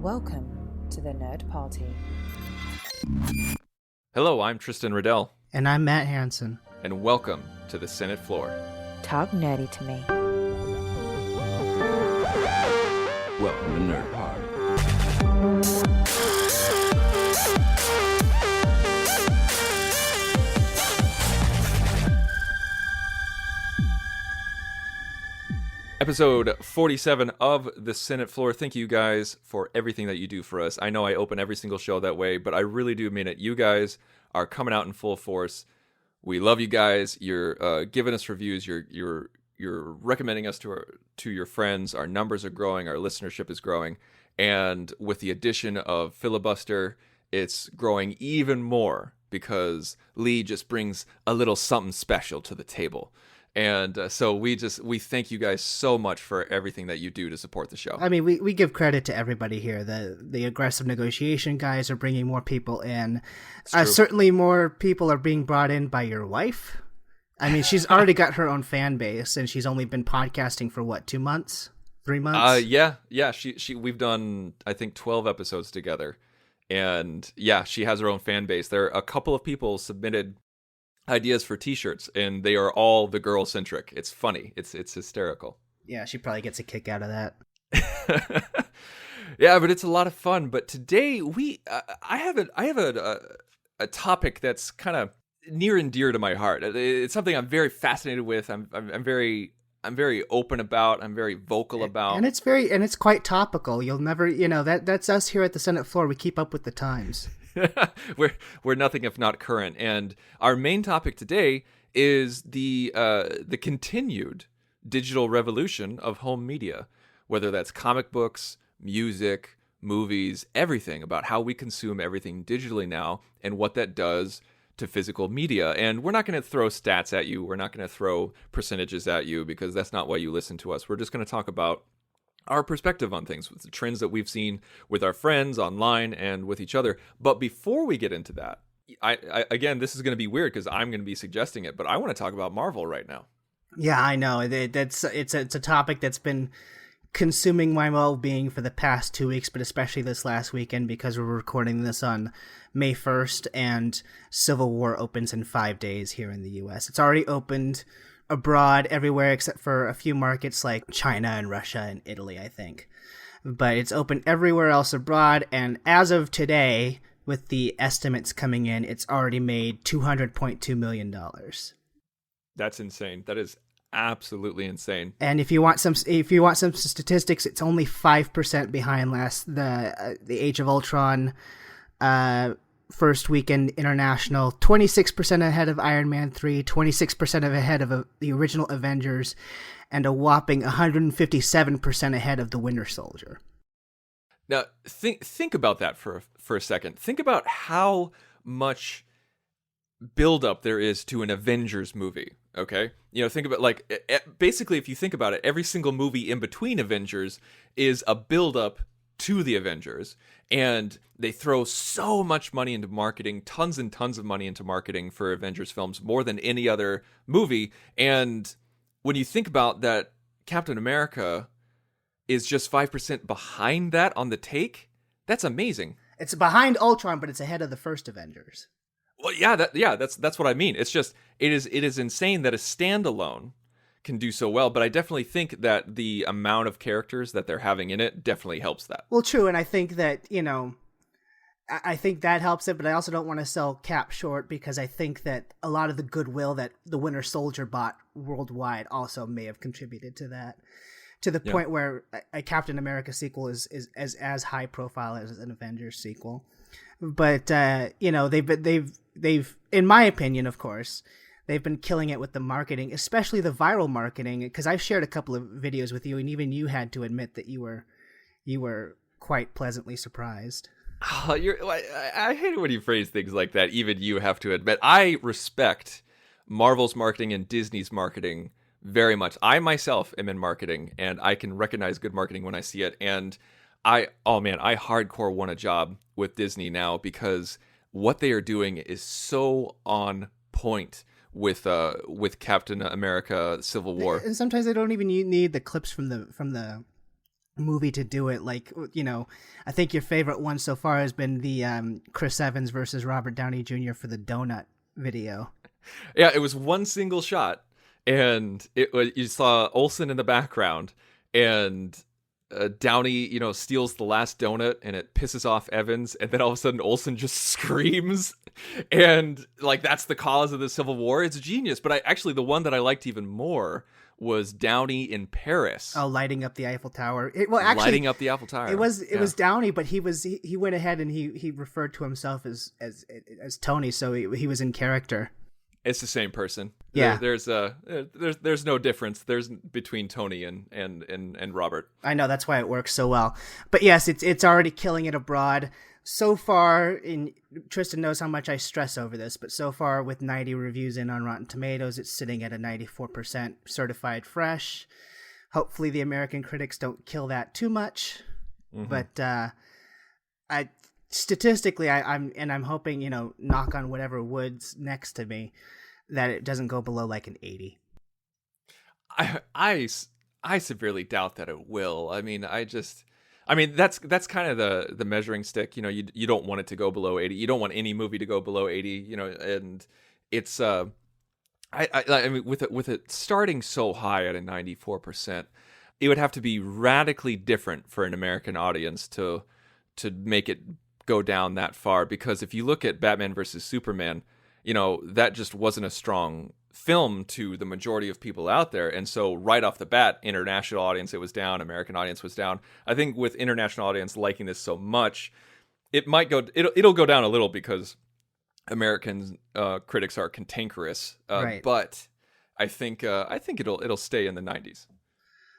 Welcome to the Nerd Party. Hello, I'm Tristan Riddell. And I'm Matt Hansen. And welcome to the Senate floor. Talk nerdy to me. Welcome to Nerd Party. Episode 47 of the Senate floor. Thank you guys for everything that you do for us. I know I open every single show that way, but I really do mean it. You guys are coming out in full force. We love you guys. You're giving us reviews. You're recommending us to your friends. Our numbers are growing. Our listenership is growing. And with the addition of Filibuster, it's growing even more because Lee just brings a little something special to the table. And so we thank you guys so much for everything that you do to support the show. I mean, we give credit to everybody here. The aggressive negotiation guys are bringing more people in. Certainly more people are being brought in by your wife. I mean, she's already got her own fan base, and she's only been podcasting for, what, 2 months? 3 months? Yeah. We've done, I think, 12 episodes together. And yeah, she has her own fan base. There are a couple of people submitted ideas for t-shirts, and they are all the girl centric. It's funny. It's hysterical. Yeah, she probably gets a kick out of that. Yeah, but it's a lot of fun. But today I have a topic that's kind of near and dear to my heart. It's something I'm very fascinated with. I'm very open about. I'm very vocal about. And it's quite topical. You'll never, that's us here at the Senate floor. We keep up with the times. we're nothing if not current, and our main topic today is the continued digital revolution of home media, whether that's comic books, music, movies, everything about how we consume everything digitally now and what that does to physical media. And we're not going to throw stats at you. We're not going to throw percentages at you because that's not why you listen to us. We're just going to talk about our perspective on things, with the trends that we've seen with our friends online and with each other. But before we get into that, I again, this is going to be weird because I'm going to be suggesting it, but I want to talk about Marvel right now. Yeah, I know. It's a topic that's been consuming my well-being for the past 2 weeks, but especially this last weekend because we're recording this on May 1st and Civil War opens in 5 days here in the U.S. It's already opened abroad everywhere except for a few markets like China and Russia and Italy, I think. But it's open everywhere else abroad, and as of today, with the estimates coming in, it's already made $200.2 million. That's insane. That is absolutely insane. And if you want some statistics, it's only 5% behind the Age of Ultron first weekend international, 26% ahead of Iron Man 3, 26% ahead of the original Avengers, and a whopping 157% ahead of the Winter Soldier. Now, think about that for a second. Think about how much buildup there is to an Avengers movie, okay? Think about, basically, if you think about it, every single movie in between Avengers is a buildup to the Avengers, and they throw so much money into marketing, tons and tons of money into marketing for Avengers films, more than any other movie. And when you think about that, Captain America is just 5% behind that on the take. That's amazing. It's behind Ultron, but it's ahead of the first Avengers. Well, that's what I mean. It's just it is insane that a standalone can do so well, but I definitely think that the amount of characters that they're having in it definitely helps that. Well, true, and I think that, I think that helps it, but I also don't want to sell Cap short because I think that a lot of the goodwill that the Winter Soldier bought worldwide also may have contributed to that, to the point where a Captain America sequel is as high profile as an Avengers sequel. But, they've, in my opinion, of course, they've been killing it with the marketing, especially the viral marketing, because I've shared a couple of videos with you, and even you had to admit that you were quite pleasantly surprised. Oh, I hate it when you phrase things like that. Even you have to admit. I respect Marvel's marketing and Disney's marketing very much. I myself am in marketing, and I can recognize good marketing when I see it. And I hardcore want a job with Disney now because what they are doing is so on point with Captain America Civil War. And sometimes they don't even need the clips from the movie to do it. Like, I think your favorite one so far has been the Chris Evans versus Robert Downey Jr. for the donut video. Yeah, it was one single shot, and you saw Olsen in the background, and Downey, steals the last donut, and it pisses off Evans, and then all of a sudden Olsen just screams, and like that's the cause of the Civil War. It's genius. But actually the one that I liked even more was Downey in Paris. Oh, lighting up the Eiffel Tower. Lighting up the Eiffel Tower. It was Downey, but he went ahead and he referred to himself as Tony, so he was in character. It's the same person. Yeah. There's no difference. There's between Tony and Robert. I know, that's why it works so well. But yes, it's already killing it abroad. So far, Tristan knows how much I stress over this, but so far with 90 reviews in on Rotten Tomatoes, it's sitting at a 94% certified fresh. Hopefully the American critics don't kill that too much. Mm-hmm. But statistically, I'm hoping, knock on whatever wood's next to me, that it doesn't go below like an 80. I severely doubt that it will. I mean, that's kind of the measuring stick. You don't want it to go below 80. You don't want any movie to go below 80. And it's I mean, with it starting so high at a 94%, it would have to be radically different for an American audience to make it go down that far. Because if you look at Batman versus Superman, that just wasn't a strong film to the majority of people out there. And so right off the bat, international audience, it was down. American audience was down. I think with international audience liking this so much, it'll go down a little because American critics are cantankerous. Right. But I think it'll stay in the 90s.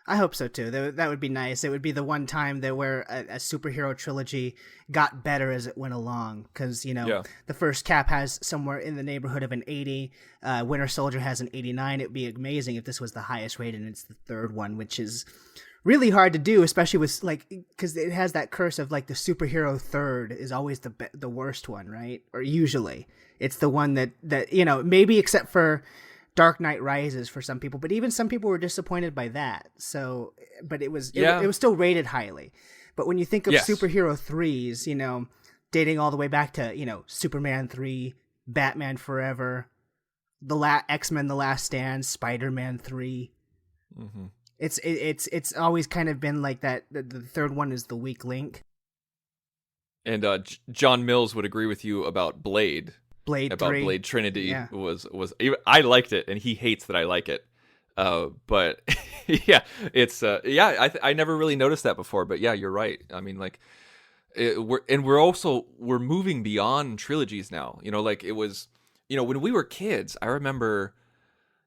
I hope so too. That would be nice. It would be the one time where a superhero trilogy got better as it went along. Because the first Cap has somewhere in the neighborhood of an 80. Winter Soldier has an 89. It'd be amazing if this was the highest rated and it's the third one, which is really hard to do, especially with because it has that curse of like the superhero third is always the worst one, right? Or usually it's the one that maybe except for Dark Knight Rises for some people, but even some people were disappointed by that. So, but it was still rated highly. But when you think of superhero threes, dating all the way back to Superman 3, Batman Forever, X-Men: The Last Stand, Spider-Man 3. Mm-hmm. It's always kind of been like that. The third one is the weak link. And John Mills would agree with you about Blade. Blade Trinity was I liked it, and he hates that I like it. But yeah, it's I never really noticed that before. But yeah, you're right. I mean, like we're moving beyond trilogies now. Like it was, when we were kids, I remember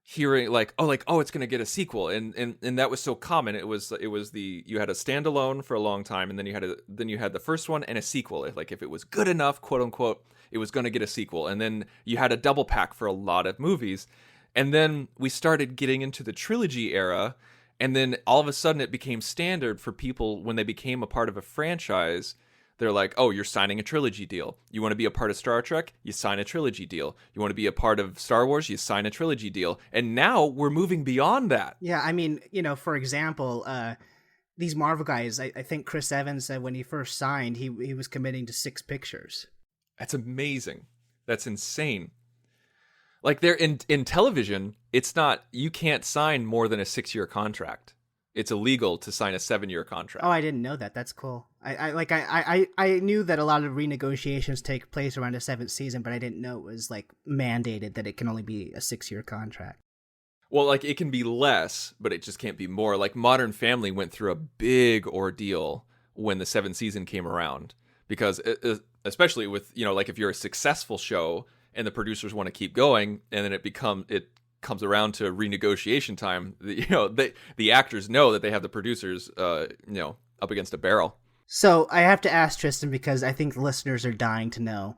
hearing it's gonna get a sequel, and that was so common. It was you had a standalone for a long time, and then you had the first one and a sequel. Like if it was good enough, quote unquote, it was going to get a sequel. And then you had a double pack for a lot of movies. And then we started getting into the trilogy era. And then all of a sudden it became standard for people when they became a part of a franchise. They're like, oh, you're signing a trilogy deal. You want to be a part of Star Trek? You sign a trilogy deal. You want to be a part of Star Wars? You sign a trilogy deal. And now we're moving beyond that. Yeah, I mean, for example, these Marvel guys, I think Chris Evans said when he first signed, he was committing to 6 pictures. That's amazing. That's insane. Like they're in television, it's not, you can't sign more than a 6-year contract. It's illegal to sign a 7-year contract. Oh, I didn't know that. That's cool. I knew that a lot of renegotiations take place around the 7th season, but I didn't know it was like mandated that it can only be a 6-year contract. Well, like it can be less, but it just can't be more. Like Modern Family went through a big ordeal when the 7th season came around. Because especially with, like if you're a successful show and the producers want to keep going, and then it comes around to renegotiation time, the actors know that they have the producers, up against a barrel. So I have to ask Tristan, because I think the listeners are dying to know,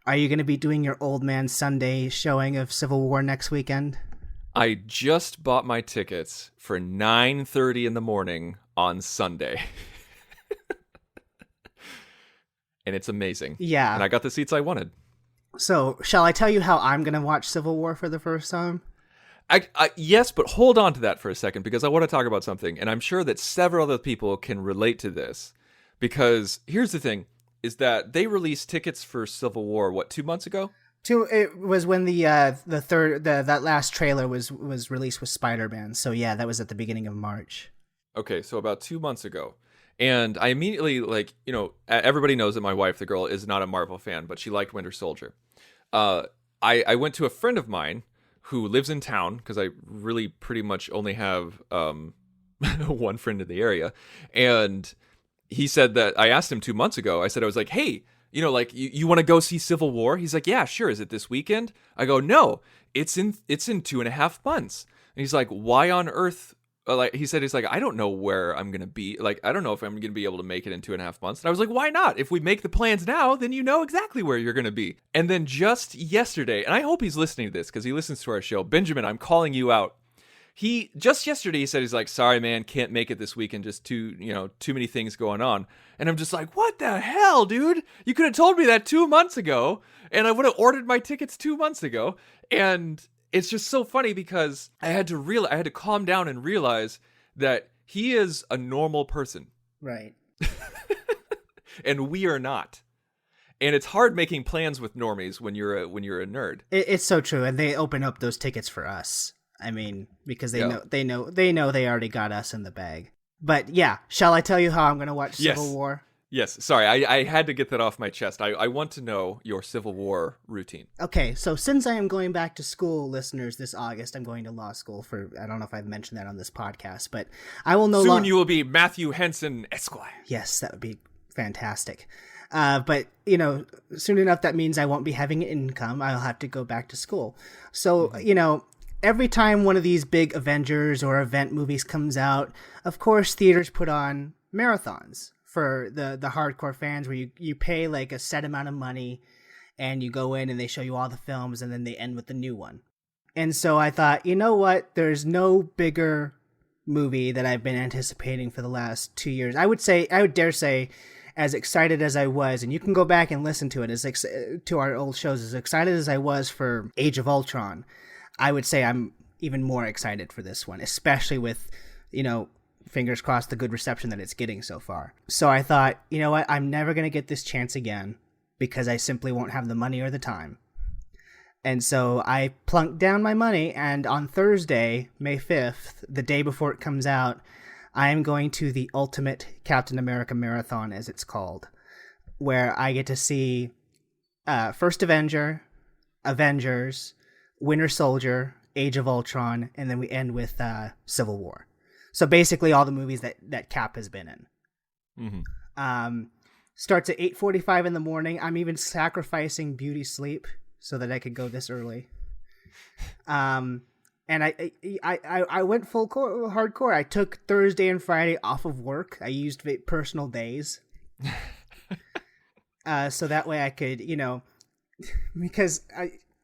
are you going to be doing your Old Man Sunday showing of Civil War next weekend? I just bought my tickets for 9:30 in the morning on Sunday. And it's amazing. Yeah. And I got the seats I wanted. So, shall I tell you how I'm going to watch Civil War for the first time? Yes, but hold on to that for a second because I want to talk about something, and I'm sure that several other people can relate to this. Because here's the thing: is that they released tickets for Civil War 2 months ago? It was when that last trailer was released with Spider-Man. So yeah, that was at the beginning of March. Okay, so about 2 months ago. And I immediately, everybody knows that my wife, the girl, is not a Marvel fan, but she liked Winter Soldier. I went to a friend of mine who lives in town, because I really pretty much only have one friend in the area. And he said that, I asked him 2 months ago, I was like, hey, you want to go see Civil War? He's like, yeah, sure. Is it this weekend? I go, no, it's in 2.5 months. And he's like, why on earth? He's like, I don't know where I'm going to be. I don't know if I'm going to be able to make it in 2.5 months. And I was like, why not? If we make the plans now, then you know exactly where you're going to be. And then just yesterday, and I hope he's listening to this because he listens to our show. Benjamin, I'm calling you out. Just yesterday he said, he's like, sorry, man, can't make it this weekend. Just too many things going on. And I'm just like, what the hell, dude? You could have told me that 2 months ago and I would have ordered my tickets 2 months ago. And it's just so funny because I had to calm down and realize that he is a normal person. Right. And we are not. And it's hard making plans with normies when you're a nerd. It's so true. And they open up those tickets for us. I mean, because they know they already got us in the bag. But yeah, shall I tell you how I'm going to watch Civil War? Yes. Sorry, I had to get that off my chest. I want to know your Civil War routine. Okay, so since I am going back to school, listeners, this August, I'm going to law school for, I don't know if I've mentioned that on this podcast, but I will Soon you will be Matthew Henson Esquire. Yes, that would be fantastic. But, soon enough, that means I won't be having income. I'll have to go back to school. So, every time one of these big Avengers or event movies comes out, of course, theaters put on marathons for the hardcore fans where you pay like a set amount of money and you go in and they show you all the films and then they end with the new one. And so I thought, you know what? There's no bigger movie that I've been anticipating for the last 2 years. I would dare say, as excited as I was, and you can go back and listen to it, to our old shows, as excited as I was for Age of Ultron, I would say I'm even more excited for this one, especially with, fingers crossed, the good reception that it's getting so far. So I thought, you know what? I'm never going to get this chance again because I simply won't have the money or the time. And so I plunked down my money, and on Thursday, May 5th, the day before it comes out, I am going to the Ultimate Captain America Marathon, as it's called, where I get to see First Avenger, Avengers, Winter Soldier, Age of Ultron, and then we end with Civil War. So basically all the movies that Cap has been in. Mm-hmm. Starts at 8:45 in the morning. I'm even sacrificing beauty sleep so that I could go this early. And I went full hardcore. I took Thursday and Friday off of work. I used personal days. So that way I could, because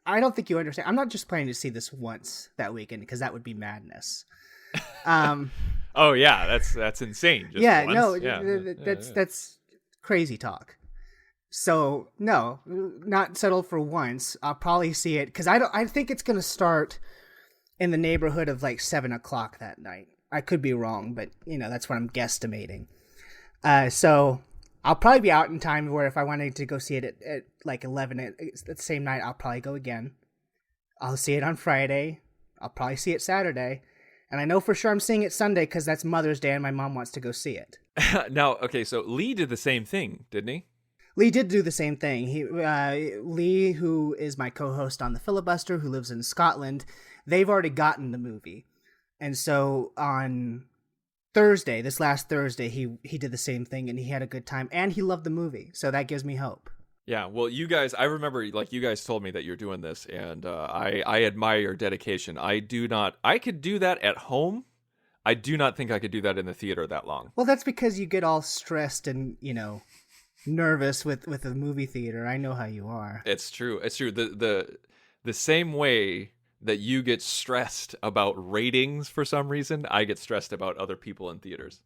I don't think you understand. I'm not just planning to see this once that weekend because that would be madness. Oh yeah, that's insane. Just yeah, once. no, yeah. That's crazy talk. So no, not settled for once. I'll probably see it because I think it's gonna start in the neighborhood of like 7:00 that night. I could be wrong, but that's what I'm guesstimating. So I'll probably be out in time where if I wanted to go see it at like 11 the same night, I'll probably go again. I'll see it on Friday. I'll probably see it Saturday. And I know for sure I'm seeing it Sunday because that's Mother's Day and my mom wants to go see it. Now, okay, so Lee did the same thing, didn't he? Lee did do the same thing. Lee, who is my co-host on The Filibuster, who lives in Scotland, they've already gotten the movie. And so on Thursday, this last Thursday, he did the same thing and he had a good time and he loved the movie. So that gives me hope. Yeah, well, you guys, I remember, you guys told me that you're doing this, and I admire your dedication. I could do that at home. I do not think I could do that in the theater that long. Well, that's because you get all stressed and, nervous with the movie theater. I know how you are. It's true. The same way that you get stressed about ratings for some reason, I get stressed about other people in theaters.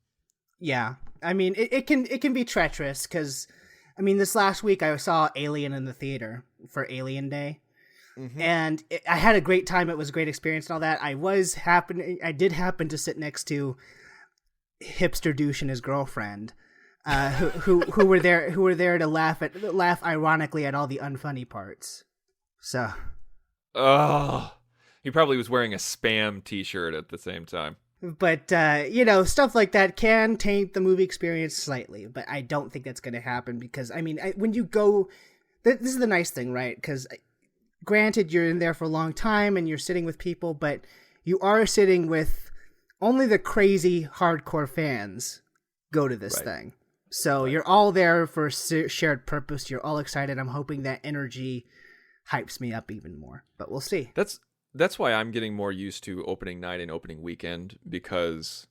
Yeah. I mean, it can be treacherous because... this last week I saw Alien in the theater for Alien Day. And I had a great time. It was a great experience and all that. I did happen to sit next to Hipster Douche and his girlfriend, who were there to laugh ironically at all the unfunny parts. So, Oh, he probably was wearing a Spam T-shirt at the same time. but stuff like that can taint the movie experience slightly. But I don't think that's going to happen because when you go, this is the nice thing, right? Because granted, you're in there for a long time and you're sitting with people, but you are sitting with only the crazy hardcore fans go to this thing. So you're all there for a shared purpose. You're all excited. I'm hoping that energy hypes me up even more, but we'll see. That's why I'm getting more used to opening night and opening weekend, because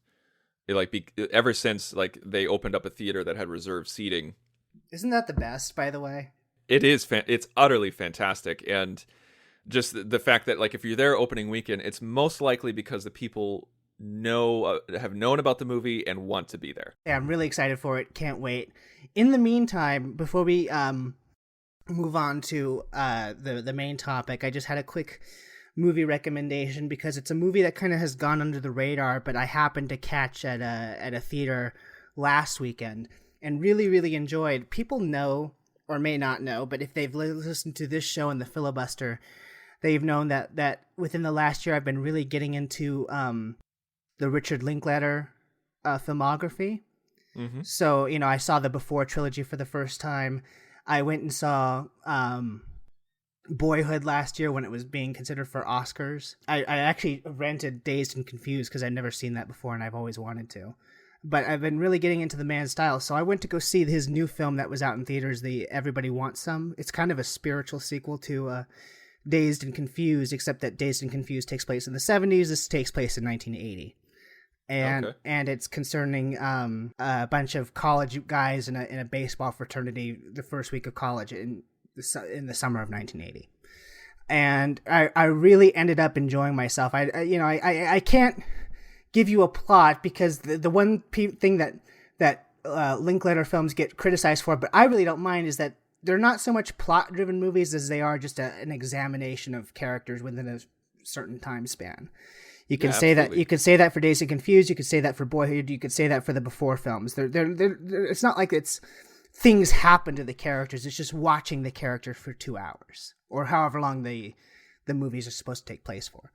ever since they opened up a theater that had reserved seating. Isn't that the best, by the way? It is. It's utterly fantastic. And just the fact that if you're there opening weekend, it's most likely because the people have known about the movie and want to be there. Yeah, I'm really excited for it. Can't wait. In the meantime, before we move on to the main topic, I just had a quick movie recommendation because it's a movie that kind of has gone under the radar, but I happened to catch at a theater last weekend and really, really enjoyed. People know or may not know, but if they've listened to this show and the filibuster, they've known that within the last year I've been really getting into the Richard Linklater filmography. Mm-hmm. So, I saw the Before trilogy for the first time. I went and saw Boyhood last year when it was being considered for Oscars. I actually rented Dazed and Confused because I'd never seen that before and I've always wanted to. But I've been really getting into the man's style. So I went to go see his new film that was out in theaters, the Everybody Wants Some. It's kind of a spiritual sequel to Dazed and Confused, except that Dazed and Confused takes place in the 70s. This takes place in 1980. And it's concerning a bunch of college guys in a baseball fraternity the first week of college in the summer of 1980. And I really ended up enjoying myself. I can't give you a plot because the one thing that Linklater films get criticized for, but I really don't mind, is that they're not so much plot-driven movies as they are just an examination of characters within a certain time span. You can say that. You could say that for Dazed and Confused. You could say that for Boyhood. You could say that for the Before films. It's not like it's things happen to the characters. It's just watching the character for 2 hours or however long the movies are supposed to take place for.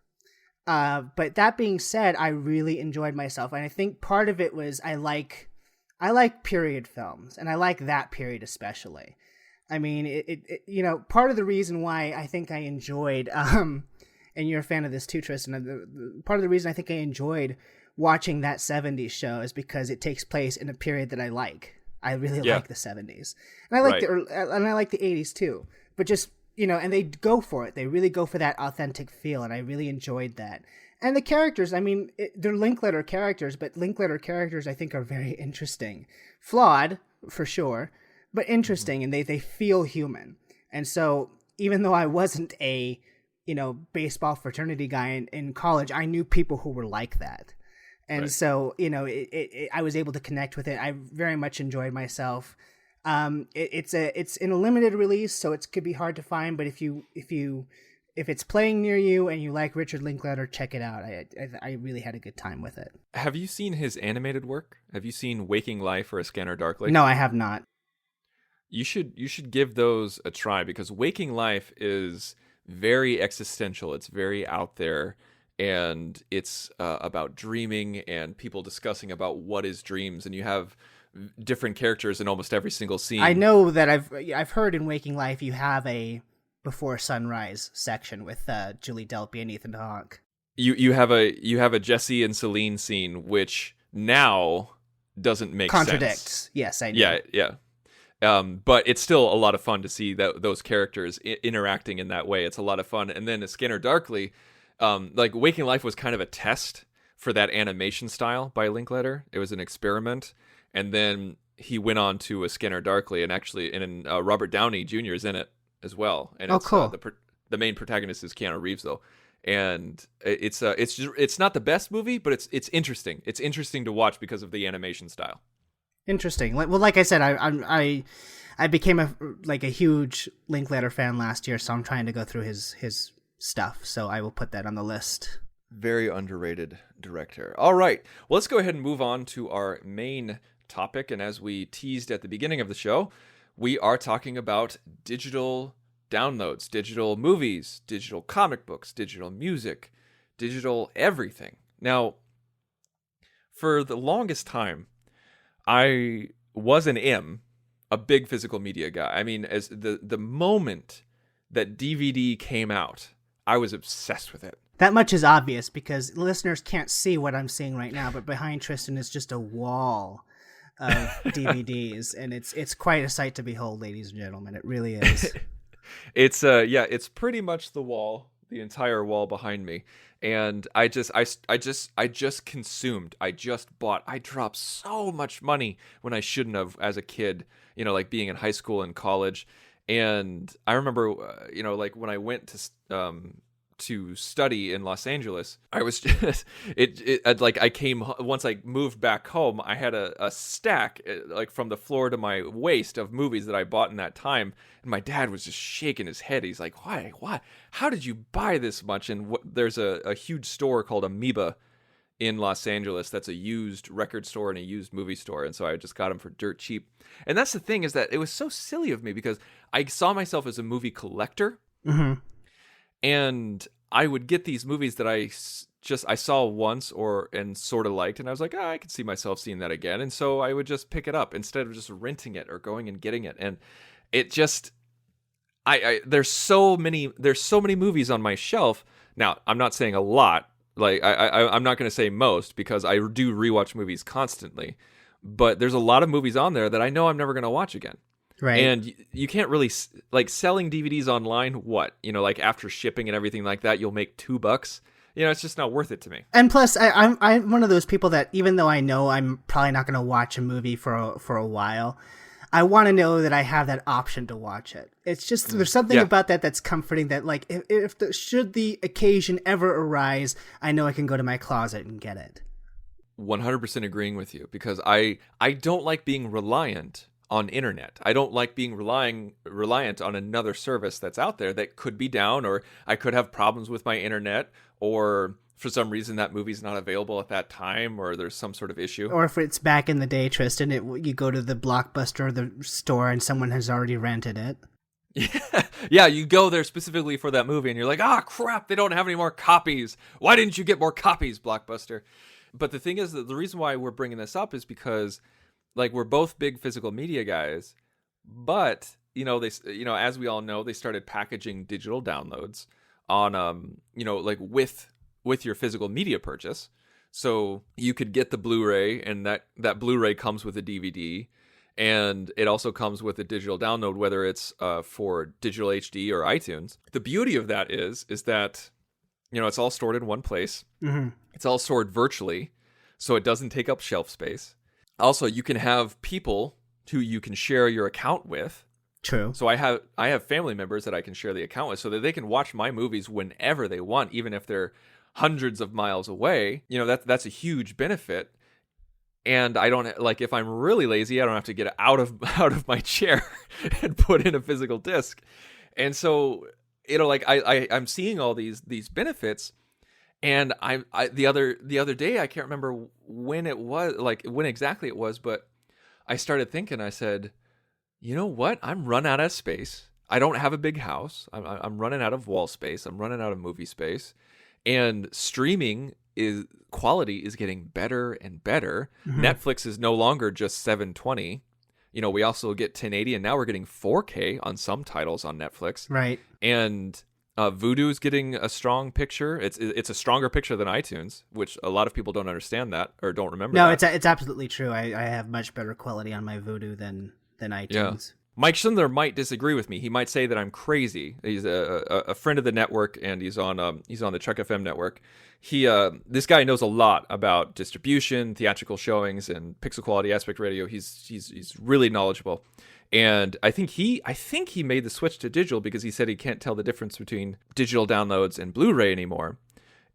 But that being said, I really enjoyed myself, and I think part of it was I like period films, and I like that period especially. I mean, part of the reason why I think I enjoyed, and you're a fan of this too, Tristan, part of the reason I think I enjoyed watching that 70s show is because it takes place in a period that I like. I really like the 70s. And I like I like the 80s too. But just, and they go for it. They really go for that authentic feel, and I really enjoyed that. And the characters, they're Linklater characters, but Linklater characters I think are very interesting. Flawed, for sure, but interesting, and they feel human. And so even though I wasn't a baseball fraternity guy in college, I knew people who were like that. And so, I was able to connect with it. I very much enjoyed myself. It's in a limited release, so it could be hard to find, but if it's playing near you and you like Richard Linklater, check it out. I really had a good time with it. Have you seen his animated work? Have you seen Waking Life or A Scanner Darkly? No, I have not. You should give those a try, because Waking Life is very existential. It's very out there, and it's about dreaming and people discussing about what is dreams, and you have different characters in almost every single scene. I know that I've heard in Waking Life you have a Before Sunrise section with Julie Delpy and Ethan Hawke. You have a Jesse and Celine scene, which now doesn't make Contradicts. sense. Yes, I know. Yeah. But it's still a lot of fun to see those characters interacting in that way. It's a lot of fun. And then A Scanner Darkly, Waking Life was kind of a test for that animation style by Linklater. It was an experiment. And then he went on to A Scanner Darkly, and actually, Robert Downey Jr. is in it as well. And cool. The main protagonist is Keanu Reeves, though. And it's not the best movie, but it's interesting. It's interesting to watch because of the animation style. Interesting. Well, like I said, I became a huge Linklater fan last year, so I'm trying to go through his stuff. So I will put that on the list. Very underrated director. All right. Well, let's go ahead and move on to our main topic. And as we teased at the beginning of the show, we are talking about digital downloads, digital movies, digital comic books, digital music, digital everything. Now, for the longest time, I was and am a big physical media guy. I mean, as the moment that DVD came out, I was obsessed with it. That much is obvious because listeners can't see what I'm seeing right now, but behind Tristan is just a wall of DVDs, and it's quite a sight to behold, ladies and gentlemen. It really is. It's pretty much the wall, the entire wall behind me. And I just consumed. I just bought. I dropped so much money when I shouldn't have as a kid, like being in high school and college. And I remember, like when I went to study in Los Angeles, I was just I came once I moved back home, I had a stack like from the floor to my waist of movies that I bought in that time, and my dad was just shaking his head. He's like, why, how did you buy this much? And there's a huge store called Amoeba in Los Angeles that's a used record store and a used movie store, and so I just got them for dirt cheap. And that's the thing, is that it was so silly of me because I saw myself as a movie collector. Mm-hmm. And I would get these movies that I saw once and sort of liked, and I was like, I could see myself seeing that again. And so I would just pick it up instead of just renting it or going and getting it. And it just, there's so many movies on my shelf. Now, I'm not saying a lot. Like I'm not going to say most, because I do rewatch movies constantly. But there's a lot of movies on there that I know I'm never going to watch again. Right. And you can't really, like, selling DVDs online, like after shipping and everything like that, you'll make $2. It's just not worth it to me. And plus, I'm one of those people that, even though I know I'm probably not going to watch a movie for a while, I want to know that I have that option to watch it. It's just, there's something about that that's comforting, that, like, should the occasion ever arise, I know I can go to my closet and get it. 100% agreeing with you, because I don't like being reliant on internet. I don't like being reliant on another service that's out there that could be down, or I could have problems with my internet, or for some reason that movie's not available at that time, or there's some sort of issue. Or if it's back in the day, Tristan, you go to the Blockbuster or the store and someone has already rented it. Yeah, you go there specifically for that movie and you're like, crap, they don't have any more copies. Why didn't you get more copies, Blockbuster? But the thing is that the reason why we're bringing this up is because, like, we're both big physical media guys, but as we all know, they started packaging digital downloads on with your physical media purchase. So you could get the Blu-ray, and that Blu-ray comes with a DVD, and it also comes with a digital download, whether it's for digital HD or iTunes. The beauty of that is that it's all stored in one place. Mm-hmm. It's all stored virtually, so it doesn't take up shelf space. Also, you can have people who you can share your account with. True. So I have family members that I can share the account with, so that they can watch my movies whenever they want, even if they're hundreds of miles away. That's a huge benefit. And I don't, like, if I'm really lazy, I don't have to get out of my chair and put in a physical disc. And so, I'm seeing all these benefits. And I the other day, I can't remember when it was, like when exactly it was, but I started thinking, I said, you know what? I'm run out of space. I don't have a big house. I'm running out of wall space. I'm running out of movie space. And streaming quality is getting better and better. Mm-hmm. Netflix is no longer just 720. We also get 1080, and now we're getting 4K on some titles on Netflix. Right. And Vudu's getting a strong picture. It's a stronger picture than iTunes, which a lot of people don't understand that or don't remember. No, that. it's absolutely true. I have much better quality on my Vudu than iTunes. Yeah. Mike Schindler might disagree with me. He might say that I'm crazy. He's a friend of the network, and he's on the Chuck FM network. This guy knows a lot about distribution, theatrical showings, and pixel quality aspect ratio. He's really knowledgeable. And I think he made the switch to digital because he said he can't tell the difference between digital downloads and Blu-ray anymore.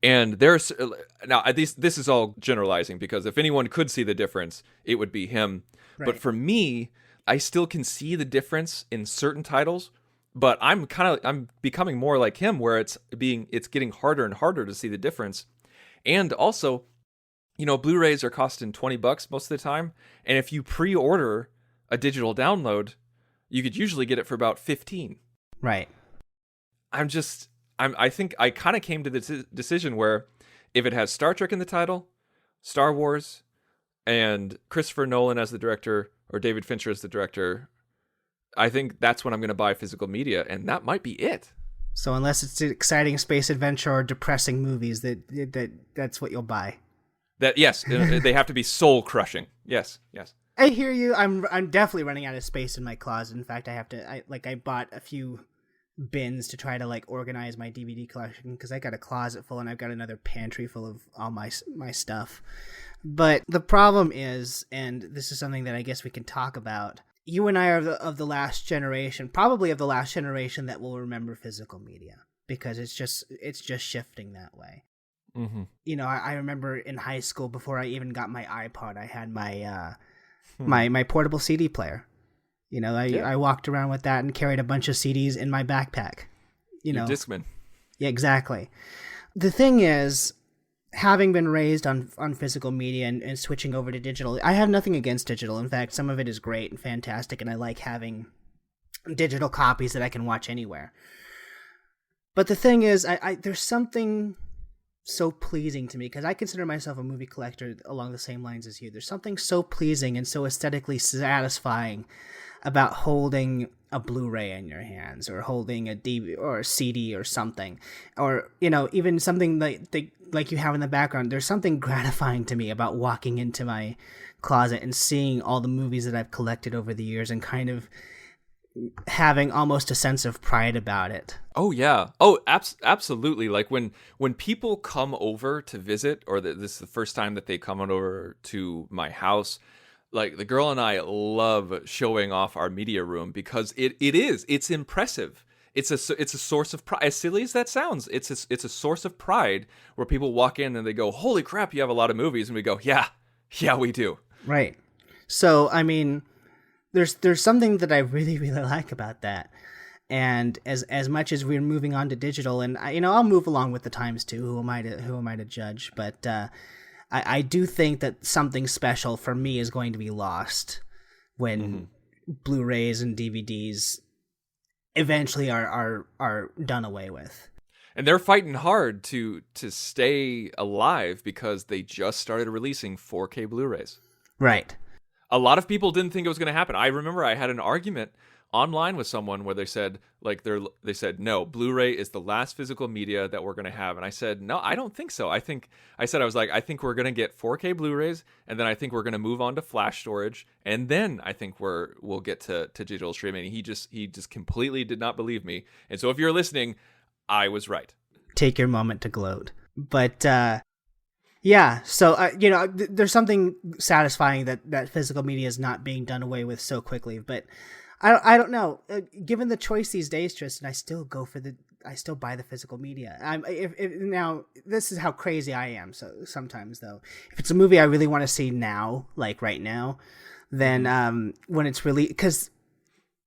And this is all generalizing, because if anyone could see the difference, it would be him. Right. But for me, I still can see the difference in certain titles, but I'm becoming more like him, where it's getting harder and harder to see the difference. And also, Blu-rays are costing $20 most of the time, and if you pre-order a digital download, you could usually get it for about 15. Right. I think I kind of came to the decision where if it has Star Trek in the title, Star Wars, and Christopher Nolan as the director, or David Fincher as the director, I think that's when I'm going to buy physical media, and that might be it. So unless it's an exciting space adventure or depressing movies, that's what you'll buy. Yes, they have to be soul crushing. Yes. I hear you. I'm definitely running out of space in my closet. In fact, I bought a few bins to try to like organize my DVD collection, because I got a closet full and I've got another pantry full of all my stuff. But the problem is, and this is something that I guess we can talk about, you and I are of the last generation, probably of the last generation, that will remember physical media, because it's just shifting that way. Mm-hmm. I remember in high school, before I even got my iPod, I had my my portable CD player. I walked around with that and carried a bunch of CDs in my backpack. Discman. Yeah, exactly. The thing is, having been raised on physical media and switching over to digital, I have nothing against digital. In fact, some of it is great and fantastic, and I like having digital copies that I can watch anywhere. But the thing is, I there's something so pleasing to me, because I consider myself a movie collector along the same lines as you. There's something so pleasing and so aesthetically satisfying about holding a Blu-ray in your hands, or holding a DVD or a CD or something, or even something like you have in the background. There's something gratifying to me about walking into my closet and seeing all the movies that I've collected over the years, and kind of having almost a sense of pride about it. Oh yeah. Oh, absolutely. Like when people come over to visit, or this is the first time that they come over to my house, like the girl and I love showing off our media room, because it's impressive. It's a source of pride. As silly as that sounds, it's a source of pride, where people walk in and they go, "Holy crap, you have a lot of movies," and we go, "Yeah, we do." Right. So I mean, there's something that I really, really like about that. And as much as we're moving on to digital, and I'll move along with the times too. Who am I to judge? But I do think that something special for me is going to be lost when Blu-rays and DVDs eventually are done away with. And they're fighting hard to stay alive, because they just started releasing 4K Blu-rays. Right. A lot of people didn't think it was going to happen. I remember I had an argument online with someone where they said, no, Blu-ray is the last physical media that we're going to have. And I said, no, I don't think so. I think we're going to get 4K Blu-rays, and then I think we're going to move on to flash storage, and then I think we'll get to digital streaming. He just completely did not believe me. And so if you're listening, I was right. Take your moment to gloat. But yeah, so there's something satisfying that physical media is not being done away with so quickly. But I don't know. Given the choice these days, Tristan, I still buy the physical media. Now this is how crazy I am. So sometimes though, if it's a movie I really want to see now, like right now, then when it's released, because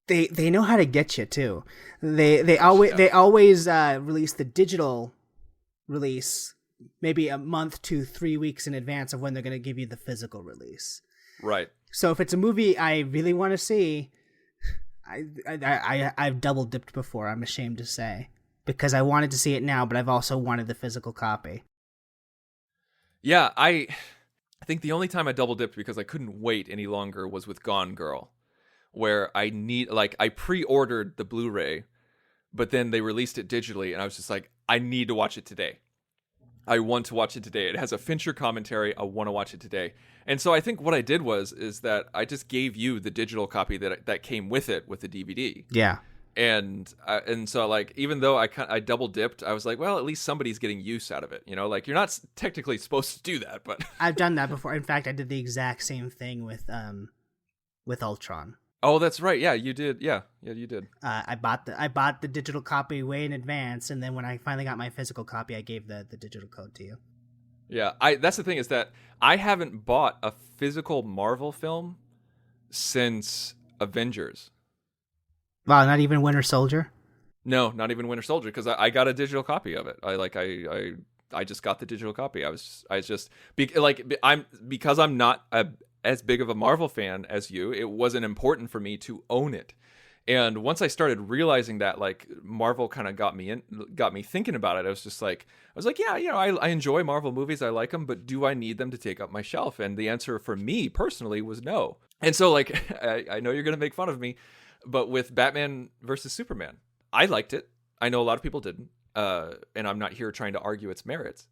they know how to get you too. They always release the digital release maybe a month to 3 weeks in advance of when they're going to give you the physical release. Right. So if it's a movie I really want to see, I've double dipped before, I'm ashamed to say, because I wanted to see it now, but I've also wanted the physical copy. Yeah, I think the only time I double dipped because I couldn't wait any longer was with Gone Girl, where I pre-ordered the Blu-ray, but then they released it digitally, and I was just like, I need to watch it today. I want to watch it today. It has a Fincher commentary. I want to watch it today. And so I think what I did is that I just gave you the digital copy that came with it, with the DVD. Yeah. And so like, even though I double dipped, I was like, well, at least somebody's getting use out of it. Like, you're not technically supposed to do that, but I've done that before. In fact, I did the exact same thing with Ultron. Oh, that's right. Yeah, you did. Yeah, you did. I bought the digital copy way in advance, and then when I finally got my physical copy, I gave the digital code to you. Yeah, that's the thing, is that I haven't bought a physical Marvel film since Avengers. Wow, not even Winter Soldier? No, not even Winter Soldier, because I got a digital copy of it. I just got the digital copy. Because I'm not as big of a Marvel fan as you. It wasn't important for me to own it. And once I started realizing that, like, Marvel kind of got me thinking about it, I was like, yeah, I enjoy Marvel movies. I like them, but do I need them to take up my shelf? And the answer for me personally was no. And so, like, I know you're going to make fun of me, but with Batman versus Superman, I liked it. I know a lot of people didn't. And I'm not here trying to argue its merits.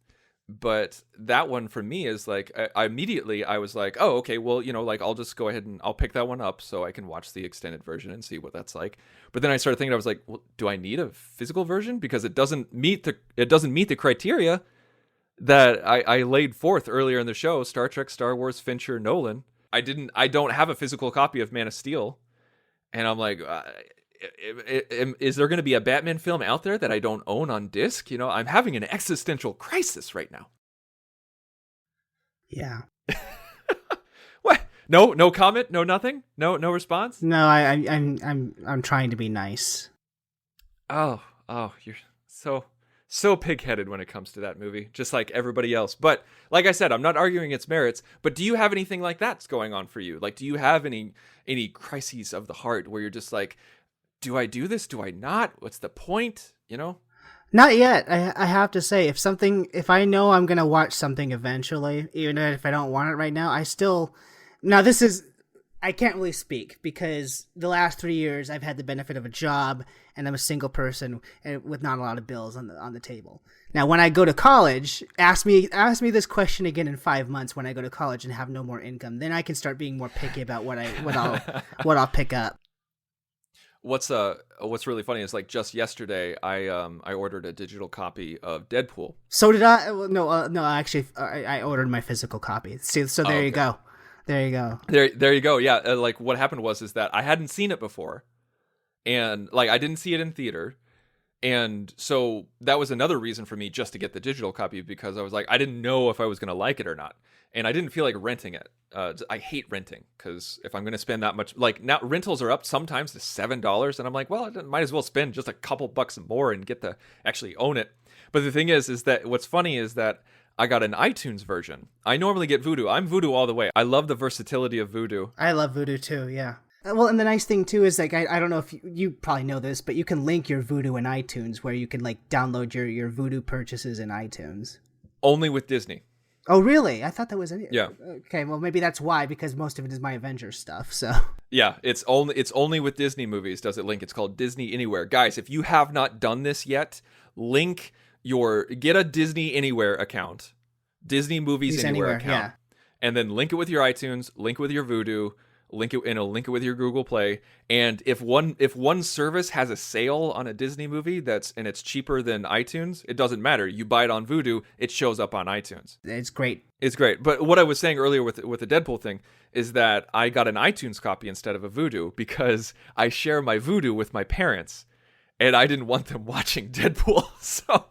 But that one for me is like, I immediately was like, oh, okay, well, like, I'll just go ahead and I'll pick that one up so I can watch the extended version and see what that's like. But then I started thinking, I was like, well, do I need a physical version? Because it doesn't meet the criteria that I laid forth earlier in the show: Star Trek, Star Wars, Fincher, Nolan. I don't have a physical copy of Man of Steel. And I'm like, is there going to be a Batman film out there that I don't own on disc? I'm having an existential crisis right now. Yeah. What? No comment? No nothing? No response? No, I'm trying to be nice. Oh, you're so pig-headed when it comes to that movie, just like everybody else. But like I said, I'm not arguing its merits, but do you have anything like that's going on for you? Like, do you have any crises of the heart where you're just like, do I do this? Do I not? What's the point? Not yet. I have to say, if I know I'm going to watch something eventually, even if I don't want it right now, I can't really speak because the last 3 years I've had the benefit of a job and I'm a single person and with not a lot of bills on the table. Now, when I go to college, ask me this question again in 5 months when I go to college and have no more income. Then I can start being more picky about what I'll pick up. What's really funny is, like, just yesterday I ordered a digital copy of Deadpool. So did I. No, actually, I ordered my physical copy. See, so there you go. There you go. There you go. Yeah, like, what happened is that I hadn't seen it before, and like, I didn't see it in theater, and so that was another reason for me just to get the digital copy, because I was like, I didn't know if I was gonna like it or not, and I didn't feel like renting it. I hate renting, because if I'm gonna spend that much, like, now rentals are up sometimes to $7, and I'm like, well, I might as well spend just a couple bucks more and get to actually own it. But the thing is that what's funny is that I got an iTunes version. I normally get Vudu. I'm Vudu all the way. I love the versatility of Vudu. I love Vudu too, yeah. Well, and the nice thing too is, like, I don't know if you probably know this, but you can link your Vudu in iTunes, where you can, like, download your Vudu purchases in iTunes. Only with Disney. Oh, really? I thought that was it. Yeah. Okay, well, maybe that's why, because most of it is my Avengers stuff, so. Yeah, it's only with Disney movies does it link. It's called Disney Anywhere. Guys, if you have not done this yet, get a Disney Anywhere account. Disney Movies Anywhere account. Yeah. And then link it with your iTunes, link it with your Vudu, link it with your Google Play. And if one service has a sale on a Disney movie and it's cheaper than iTunes, it doesn't matter. You buy it on Vudu, it shows up on iTunes. It's great. It's great. But what I was saying earlier with the Deadpool thing is that I got an iTunes copy instead of a Vudu, because I share my Vudu with my parents, and I didn't want them watching Deadpool. So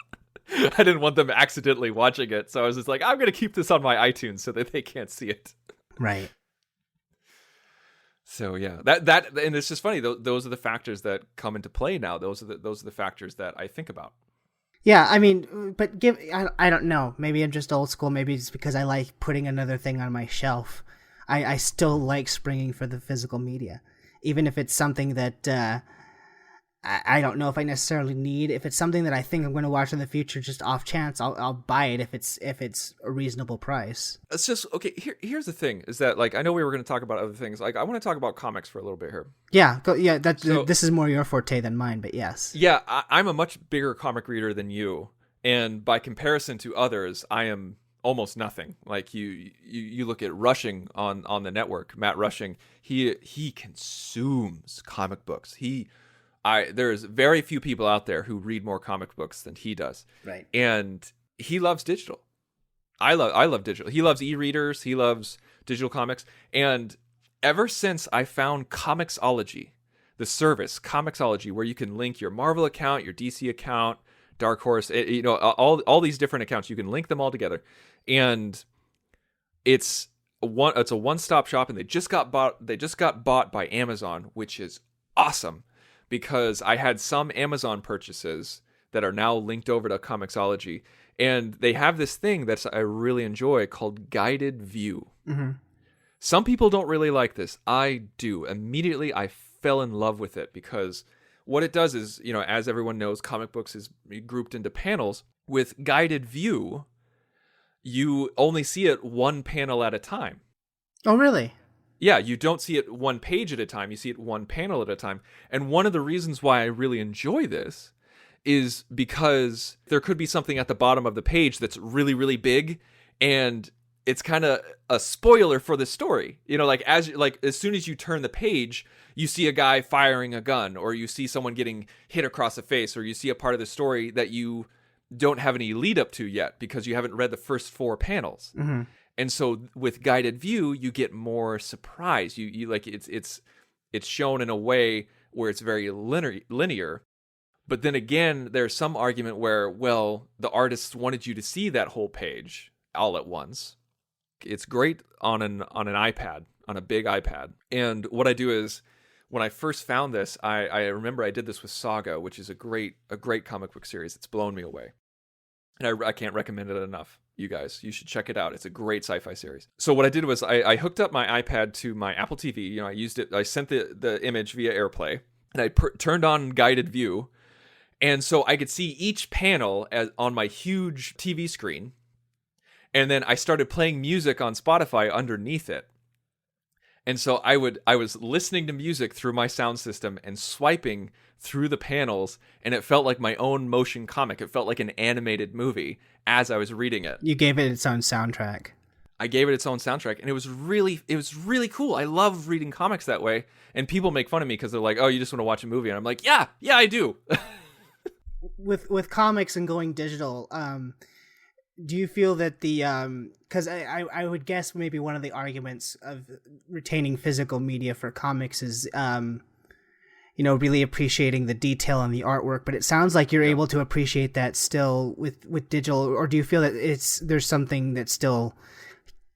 I didn't want them accidentally watching it. So I was just like, I'm going to keep this on my iTunes so that they can't see it. Right. So yeah, that and it's just funny. Those are the factors that come into play now. Those are the factors that I think about. Yeah, I mean, but I don't know. Maybe I'm just old school. Maybe it's because I like putting another thing on my shelf. I still like springing for the physical media, even if it's something that I don't know if I necessarily need. If it's something that I think I'm going to watch in the future, just off chance, I'll buy it if it's a reasonable price. It's just okay. Here's the thing: is that, like, I know we were going to talk about other things. Like, I want to talk about comics for a little bit here. Yeah, this is more your forte than mine, but yes. Yeah, I'm a much bigger comic reader than you, and by comparison to others, I am almost nothing. Like, you look at Rushing on the network, Matt Rushing. He consumes comic books. There's very few people out there who read more comic books than he does. Right. And he loves digital. I love digital. He loves e-readers. He loves digital comics. And ever since I found Comixology, the service, Comixology, where you can link your Marvel account, your DC account, Dark Horse, all these different accounts, you can link them all together. And it's it's a one-stop shop, and they just got bought by Amazon, which is awesome because I had some Amazon purchases that are now linked over to Comixology, and they have this thing that I really enjoy called guided view. Mm-hmm. Some people don't really like this. I do. Immediately, I fell in love with it because what it does is, as everyone knows, comic books is grouped into panels. With guided view, you only see it one panel at a time. Oh, really? Yeah, you don't see it one page at a time. You see it one panel at a time. And one of the reasons why I really enjoy this is because there could be something at the bottom of the page that's really, really big, and it's kind of a spoiler for the story. As soon as you turn the page, you see a guy firing a gun, or you see someone getting hit across the face, or you see a part of the story that you don't have any lead up to yet because you haven't read the first 4 panels. Mm-hmm. And so with guided view, you get more surprise. You like it's shown in a way where it's very linear. But then again, there's some argument where, well, the artists wanted you to see that whole page all at once. It's great on an iPad, on a big iPad. And what I do is, when I first found this, I remember I did this with Saga, which is a great comic book series. It's blown me away. And I can't recommend it enough. You guys, you should check it out. It's a great sci-fi series. So what I did was I hooked up my iPad to my Apple TV. I used it. I sent the image via AirPlay, and I turned on guided view. And so I could see each panel on my huge TV screen. And then I started playing music on Spotify underneath it. And so I was listening to music through my sound system and swiping through the panels, and it felt like my own motion comic. It felt like an animated movie as I was reading it. You gave it its own soundtrack. I gave it its own soundtrack, and it was really cool. I love reading comics that way, and people make fun of me because they're like, "Oh, you just want to watch a movie?" And I'm like, "Yeah, I do." With comics and going digital, do you feel that the because I would guess maybe one of the arguments of retaining physical media for comics is really appreciating the detail and the artwork, but it sounds like you're able to appreciate that still with digital, or do you feel that there's something that's still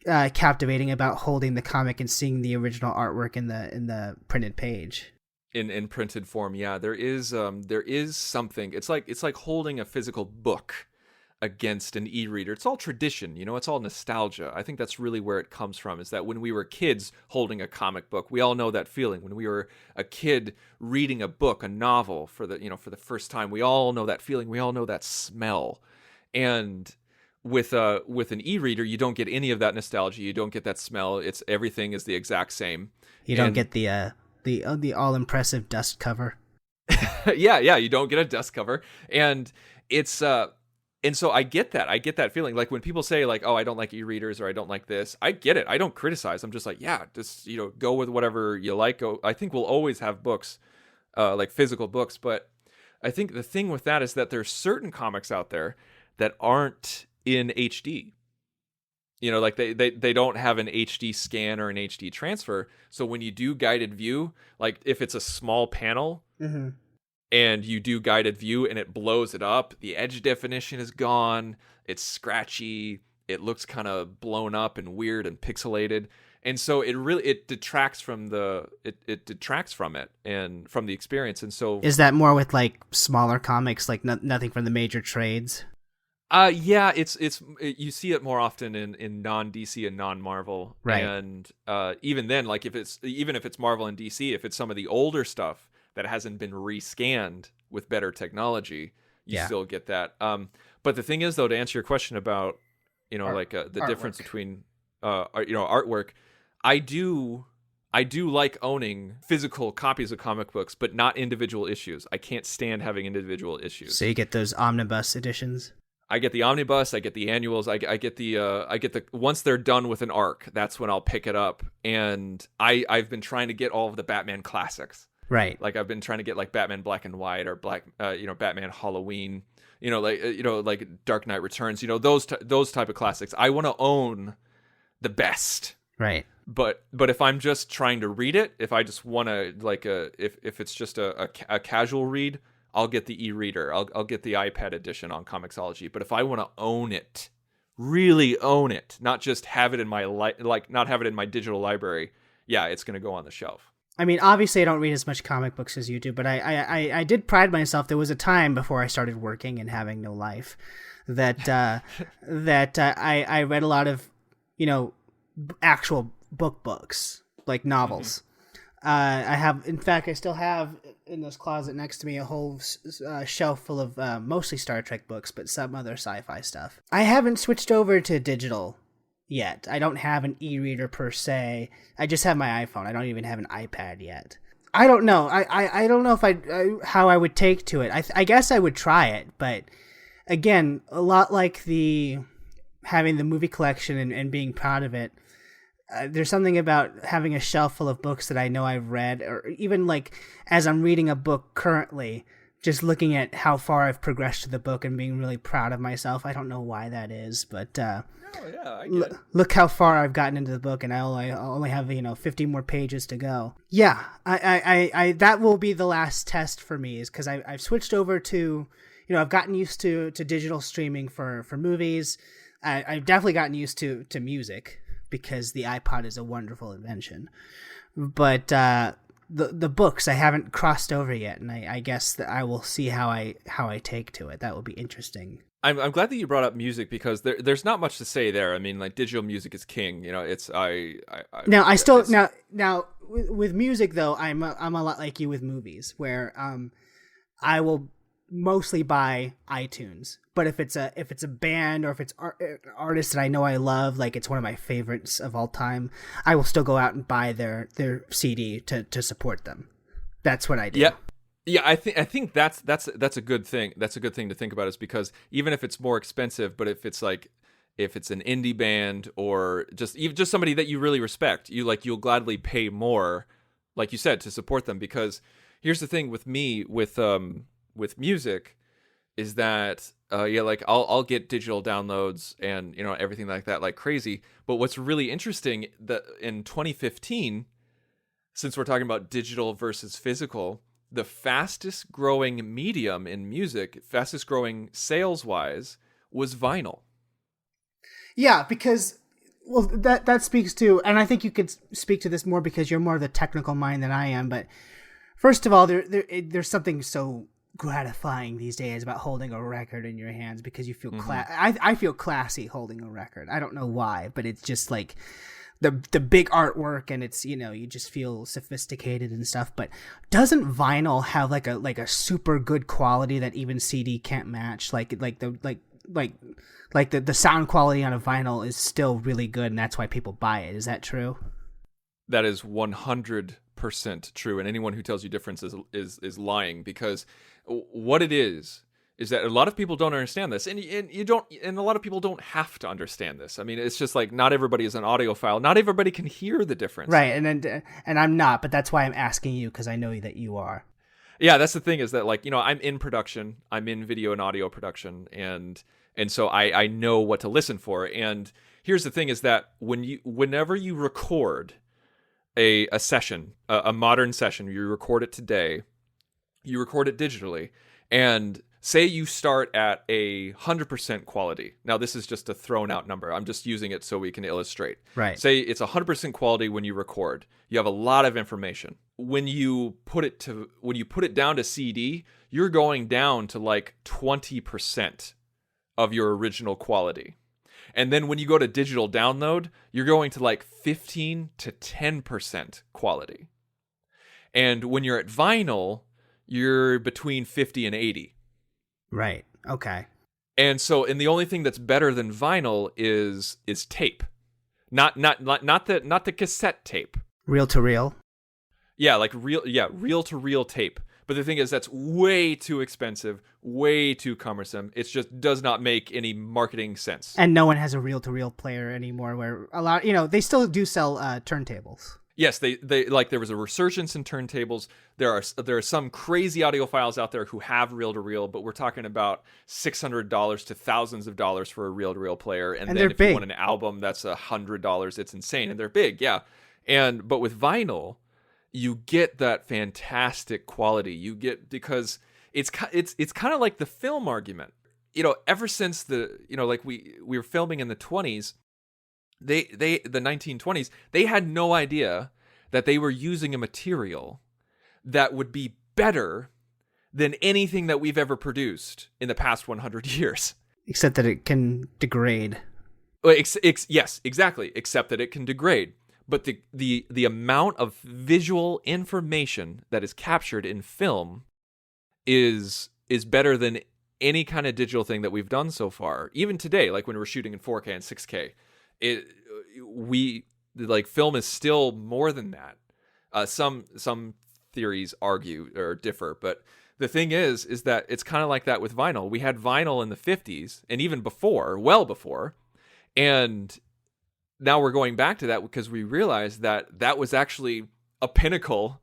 captivating about holding the comic and seeing the original artwork in the printed page? In printed form, yeah, there is something. It's like holding a physical book against an e-reader. It's all tradition, it's all nostalgia. I think that's really where it comes from, is that when we were kids holding a comic book, we all know that feeling. When we were a kid reading a book, a novel for the first time, we all know that feeling. We all know that smell. And with an e-reader, you don't get any of that nostalgia. You don't get that smell. Everything is the exact same. You don't get the all impressive dust cover. yeah, you don't get a dust cover. And it's and so I get that feeling. Like when people say like, "Oh, I don't like e-readers," or "I don't like this," I get it. I don't criticize. I'm just like, yeah, just go with whatever you like. I think we'll always have books, like physical books. But I think the thing with that is that there's certain comics out there that aren't in HD. Like they don't have an HD scan or an HD transfer. So when you do guided view, like if it's a small panel. Mm-hmm. And you do guided view and it blows it up, the edge definition is gone, it's scratchy, it looks kind of blown up and weird and pixelated. And so it detracts from it and from the experience. And so is that more with like smaller comics, like nothing from the major trades? Yeah, you see it more often in non-DC and non-Marvel. Right. And even then, like if it's Marvel and DC, if it's some of the older stuff that hasn't been rescanned with better technology, you still get that. But the thing is, though, to answer your question about, the artwork. Difference between, artwork, I do like owning physical copies of comic books, but not individual issues. I can't stand having individual issues. So you get those omnibus editions? I get the omnibus, I get the annuals, I get the once they're done with an arc, that's when I'll pick it up. And I've been trying to get all of the Batman classics. Right. Like I've been trying to get like Batman Black and White or Batman Halloween, like Dark Knight Returns, those type of classics. I want to own the best. Right. But if I'm just trying to read it, if I just want to if it's just a casual read, I'll get the e-reader. I'll get the iPad edition on Comixology. But if I want to own it really own it, not just have it in my not have it in my digital library, yeah, it's going to go on the shelf. I mean, obviously I don't read as much comic books as you do, but I did pride myself. There was a time before I started working and having no life that I read a lot of, actual books, like novels. I still have in this closet next to me a whole shelf full of mostly Star Trek books, but some other sci-fi stuff. I haven't switched over to digital yet. I don't have an e-reader per se. I just have my iPhone. I don't even have an iPad yet. I don't know. I don't know if how I would take to it. I guess I would try it, but again, a lot like having the movie collection and being proud of it. There's something about having a shelf full of books that I know I've read, or even like as I'm reading a book currently, just looking at how far I've progressed to the book and being really proud of myself. I don't know why that is, but look how far I've gotten into the book, and I only have 50 more pages to go. Yeah, I that will be the last test for me, is because I've switched over to, I've gotten used to digital streaming for movies. I've definitely gotten used to music, because the iPod is a wonderful invention. But the books I haven't crossed over yet, and I guess that I will see how I take to it. That will be interesting. I'm glad that you brought up music, because there's not much to say there. I mean, like, digital music is king. It's now with music though, I'm a lot like you with movies, where I will mostly buy iTunes. But if it's a band, or if it's artists that I know I love, like it's one of my favorites of all time, I will still go out and buy their CD to support them. That's what I do. Yeah. I think that's a good thing. That's a good thing to think about, is because even if it's more expensive, but if it's an indie band, or just somebody that you really respect, you'll gladly pay more, like you said, to support them. Because here's the thing with me with music, is that I'll get digital downloads and everything like that like crazy. But what's really interesting, that in 2015, since we're talking about digital versus physical, the fastest growing medium in music, fastest growing sales wise, was vinyl. Yeah, because that speaks to, and I think you could speak to this more because you're more of the technical mind than I am. But first of all, there's something so gratifying these days about holding a record in your hands, because you feel I feel classy holding a record. I don't know why, but it's just like the big artwork, and it's you just feel sophisticated and stuff. But doesn't vinyl have like a super good quality that even CD can't match? Like the sound quality on a vinyl is still really good, and that's why people buy it. Is that true? That is 100% true, and anyone who tells you difference is lying, because what it is that a lot of people don't understand this, and you don't, and a lot of people don't have to understand this. I mean, it's just like, not everybody is an audiophile. Not everybody can hear the difference. Right, and I'm not, but that's why I'm asking you, because I know that you are. Yeah, that's the thing, is that I'm in production, I'm in video and audio production, and so I know what to listen for. And here's the thing, is that whenever you record a session, a modern session, you record it today, you record it digitally, and say you start at 100% quality. Now, this is just a thrown out number. I'm just using it so we can illustrate. Right. Say it's 100% quality when you record. You have a lot of information. When you put it down to CD, you're going down to like 20% of your original quality. And then when you go to digital download, you're going to like 15 to 10% quality. And when you're at vinyl, you're between 50 and 80. Right. Okay. And the only thing that's better than vinyl is tape. Not the cassette tape. Reel to reel. Yeah, reel to reel tape. But the thing is, that's way too expensive, way too cumbersome. It just does not make any marketing sense. And no one has a reel to reel player anymore, where a lot, they still do sell turntables. Yes, they like, there was a resurgence in turntables. There are some crazy audiophiles out there who have reel to reel, but we're talking about $600 to thousands of dollars for a reel to reel player, and then if you want an album, that's $100. It's insane, and they're big, yeah. But with vinyl, you get that fantastic quality. You get, because it's kind of like the film argument. ever since like we were filming in the 20s, the 1920s, they had no idea that they were using a material that would be better than anything that we've ever produced in the past 100 years. Except that it can degrade. Well, yes, exactly. Except that it can degrade. But the amount of visual information that is captured in film is better than any kind of digital thing that we've done so far. Even today, like when we're shooting in 4K and 6K, film is still more than that. Some theories argue or differ, but the thing is that it's kind of like that with vinyl. We had vinyl in the 50s and even before, well before, and now we're going back to that because we realized that was actually a pinnacle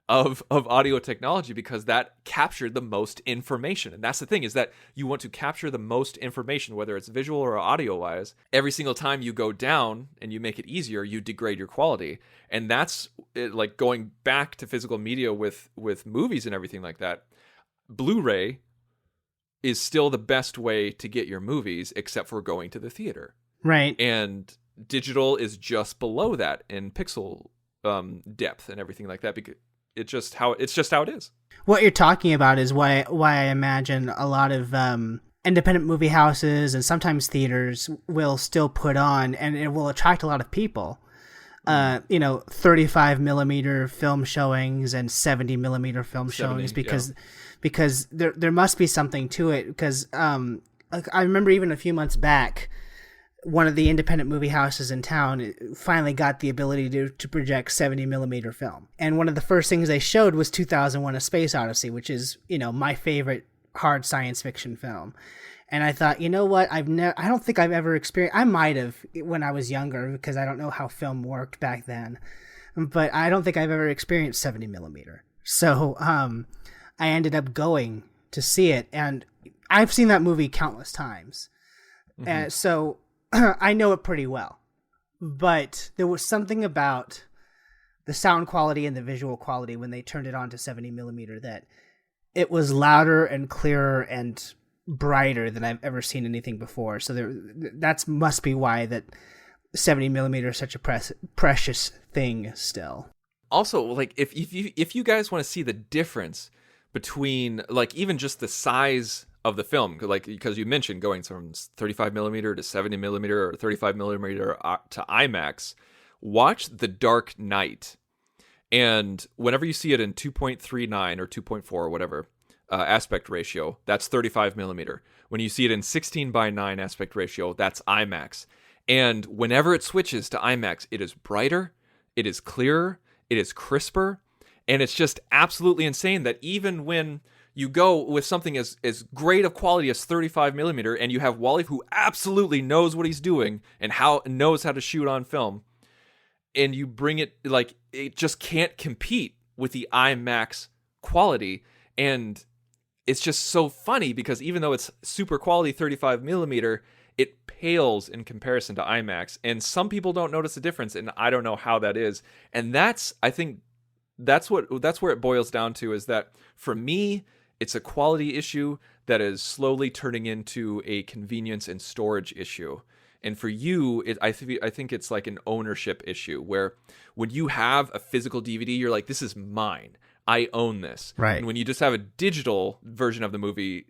of audio technology because that captured the most information. And that's the thing, is that you want to capture the most information, whether it's visual or audio wise. Every single time you go down and you make it easier, you degrade your quality. And that's like going back to physical media with movies and everything like that. Blu-ray is still the best way to get your movies, except for going to the theater. Right. And digital is just below that in pixel depth and everything like that, because it's just how it is. What you're talking about is why I imagine a lot of independent movie houses and sometimes theaters will still put on, and it will attract a lot of people. 35 millimeter film showings and 70 millimeter film showings because there must be something to it. Because I remember even a few months back, one of the independent movie houses in town finally got the ability to project 70 millimeter film. And one of the first things they showed was 2001: A Space Odyssey, which is, my favorite hard science fiction film. And I thought, you know what? I don't think I've ever experienced, I might have when I was younger because I don't know how film worked back then, but I don't think I've ever experienced 70 millimeter. So, I ended up going to see it, and I've seen that movie countless times. Mm-hmm. And so I know it pretty well, but there was something about the sound quality and the visual quality when they turned it on to 70 millimeter that it was louder and clearer and brighter than I've ever seen anything before. So that must be why that 70 millimeter is such a precious thing still. Also, like if you guys want to see the difference between like even just the size of the film, like because you mentioned going from 35 millimeter to 70 millimeter or 35 millimeter to IMAX, watch The Dark Knight. And whenever you see it in 2.39 or 2.4 or whatever aspect ratio, that's 35 millimeter. When you see it in 16:9 aspect ratio, that's IMAX. And whenever it switches to IMAX, it is brighter, it is clearer, it is crisper, and it's just absolutely insane that even when you go with something as great of quality as 35 millimeter, and you have Wally, who absolutely knows what he's doing and knows how to shoot on film, and you bring it, like, it just can't compete with the IMAX quality. And it's just so funny because even though it's super quality 35 millimeter, it pales in comparison to IMAX. And some people don't notice the difference, and I don't know how that is. And I think that's where it boils down to, is that for me, it's a quality issue that is slowly turning into a convenience and storage issue. And for you, I think it's like an ownership issue, where when you have a physical DVD, you're like, this is mine. I own this. Right. And when you just have a digital version of the movie,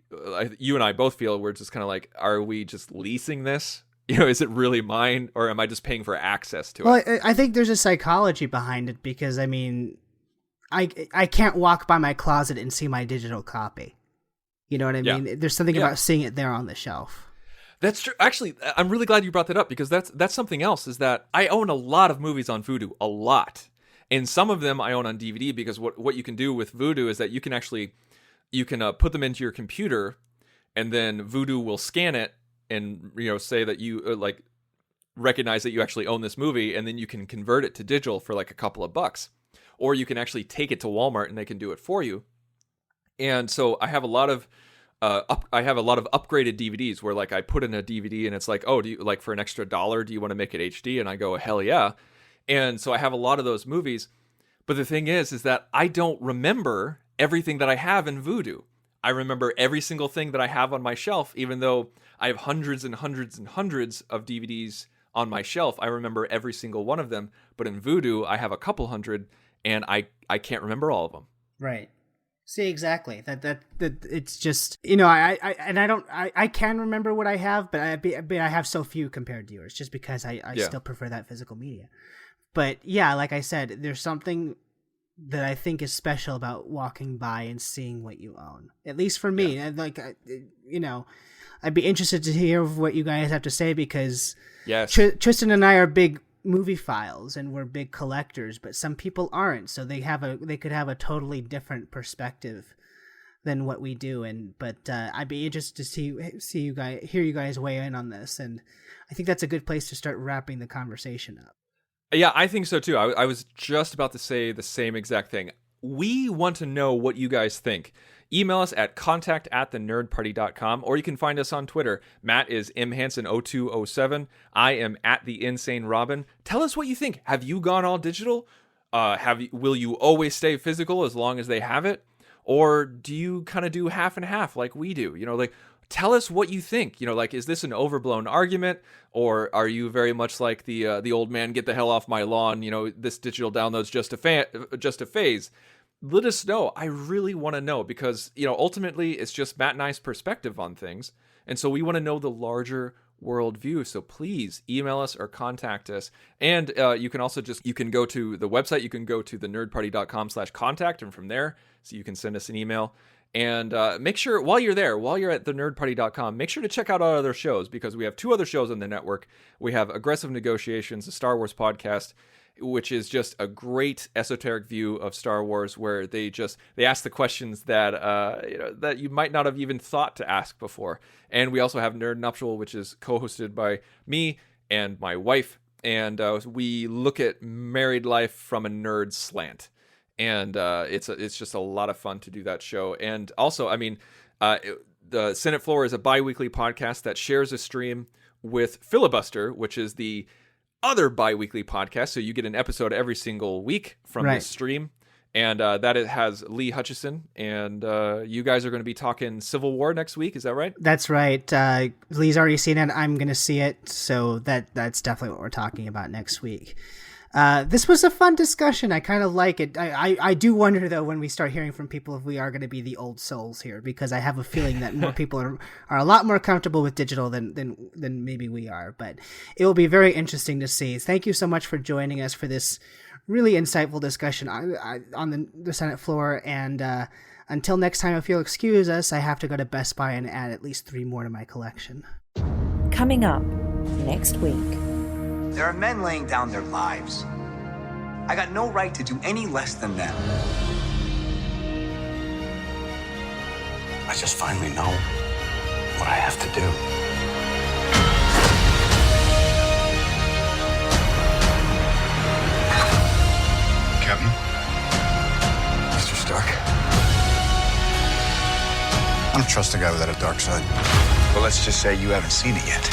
you and I both feel we're just kind of like, are we just leasing this? Is it really mine, or am I just paying for access to it? Well, I think there's a psychology behind it because, I mean, I can't walk by my closet and see my digital copy. You know what I mean? There's something about seeing it there on the shelf. That's true. Actually, I'm really glad you brought that up, because that's something else, is that I own a lot of movies on Vudu, a lot. And some of them I own on DVD, because what you can do with Vudu is that you can put them into your computer, and then Vudu will scan it and say that you recognize that you actually own this movie, and then you can convert it to digital for like a couple of bucks. Or you can actually take it to Walmart and they can do it for you. And so I have a lot of upgraded DVDs where, like, I put in a DVD and it's like, oh, do you, like, for an extra $1, do you want to make it HD? And I go, hell yeah. And so I have a lot of those movies. But the thing is that I don't remember everything that I have in Vudu. I remember every single thing that I have on my shelf, even though I have hundreds and hundreds and hundreds of DVDs on my shelf. I remember every single one of them. But in Vudu, I have a couple hundred, and I can't remember all of them. Right. See, exactly. That it's just, you know, I can remember what I have, but I have so few compared to yours, just because I still prefer that physical media. But yeah, like I said, there's something that I think is special about walking by and seeing what you own. At least for me, you know, I'd be interested to hear what you guys have to say, because yes, Tristan and I are big movie files and we're big collectors, but some people aren't, so they could have a totally different perspective than what we do. But I'd be interested to hear you guys weigh in on this, and I think that's a good place to start wrapping the conversation up. Yeah, I think so too. I was just about to say the same exact thing. We want to know what you guys think. Email us at contact@thenerdparty.com, or you can find us on Twitter. Matt is mhanson0207. I am @theinsanerobin. Tell us what you think. Have you gone all digital? Will you always stay physical as long as they have it? Or do you kind of do half and half like we do? You know, like, tell us what you think. You know, like, is this an overblown argument, or are you very much like the old man, get the hell off my lawn? You know, this digital download's just a phase. Let us know. I really want to know, because, you know, ultimately it's just Matt and I's perspective on things. And so we want to know the larger worldview. So please email us or contact us. And you can also you can go to the website. You can go to thenerdparty.com/contact. And from there, so you can send us an email. And make sure, while you're at thenerdparty.com, make sure to check out our other shows, because we have 2 other shows on the network. We have Aggressive Negotiations, a Star Wars podcast, which is just a great esoteric view of Star Wars, where they ask the questions that that you might not have even thought to ask before. And we also have Nerd Nuptial, which is co-hosted by me and my wife, and we look at married life from a nerd slant. And it's just a lot of fun to do that show. And also, I mean, the Senate Floor is a bi-weekly podcast that shares a stream with Filibuster, which is the other bi-weekly podcast. So you get an episode every single week from this stream. And that it has Lee Hutchison. And you guys are going to be talking Civil War next week. Is that right? That's right. Lee's already seen it. I'm going to see it. So that's definitely what we're talking about next week. This was a fun discussion. I kind of like it. I do wonder, though, when we start hearing from people, if we are going to be the old souls here, because I have a feeling that more people are a lot more comfortable with digital than maybe we are. But it will be very interesting to see. Thank you so much for joining us for this really insightful discussion on the Senate floor. And until next time, if you'll excuse us, I have to go to Best Buy and add at least 3 more to my collection. Coming up next week. There are men laying down their lives. I got no right to do any less than them. I just finally know what I have to do. Captain? Mr. Stark? I don't trust a guy without a dark side. Well, let's just say you haven't seen it yet.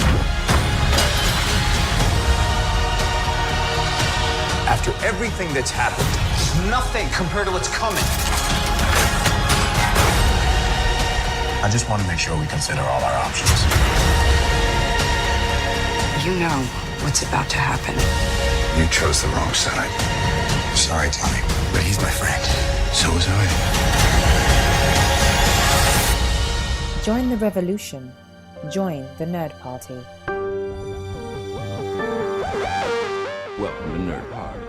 After everything that's happened, nothing compared to what's coming. I just want to make sure we consider all our options. You know what's about to happen. You chose the wrong side. Sorry, Tommy, but he's my friend. So was I. Join the revolution. Join the Nerd Party. Welcome to Nerd Party.